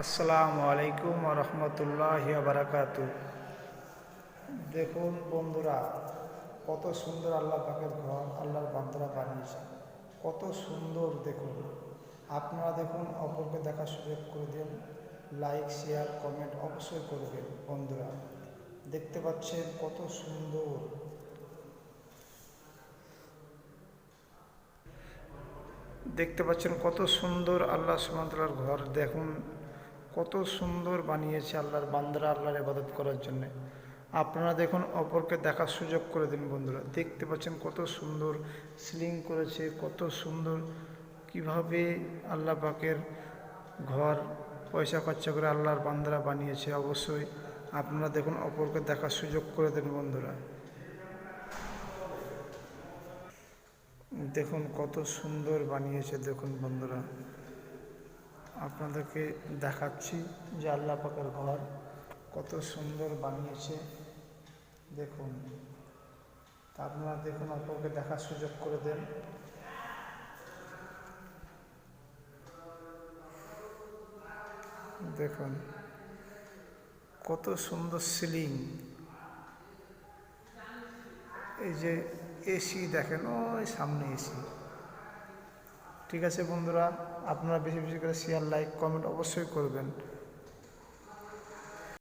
আসসালামু আলাইকুম রহমতুল্লাহি বারাকাতু। দেখুন বন্ধুরা, কত সুন্দর আল্লাহ পাকের ঘর আল্লাহর বান্দারা বানিয়েছে। কত সুন্দর দেখুন। আপনারা দেখুন, অপরকে দেখার সুযোগ করে দিন। লাইক, শেয়ার, কমেন্ট অবশ্যই করবেন। বন্ধুরা দেখতে পাচ্ছেন কত সুন্দর। দেখতে পাচ্ছেন কত সুন্দর আল্লাহ সুবহানাহু ওয়া তাআলার ঘর। দেখুন কত সুন্দর বানিয়েছে আল্লাহর বান্দারা আল্লাহর ইবাদত করার জন্য। আপনারা দেখুন, অপরকে দেখার সুযোগ করে দিন। বন্ধুরা দেখতে পাচ্ছেন কত সুন্দর সিলিং করেছে, কত সুন্দর কিভাবে আল্লাহ পাকের ঘর পয়সা খরচা করে আল্লাহর বান্দারা বানিয়েছে। অবশ্যই আপনারা দেখুন, অপরকে দেখার সুযোগ করে দেন। বন্ধুরা দেখুন কত সুন্দর বানিয়েছে। দেখুন বন্ধুরা, আপনাদেরকে দেখাচ্ছি যে আল্লাহ পাকের ঘর কত সুন্দর বানিয়েছে। দেখুন, তা আপনারা দেখুন, অপরকে দেখার সুযোগ করে দেন। দেখুন কত সুন্দর সিলিং। এই যে এসি দেখেন, ওই সামনে এসি। ঠিক আছে বন্ধুরা, আপনারা বেশি বেশি করে শেয়ার, লাইক, কমেন্ট অবশ্যই করবেন।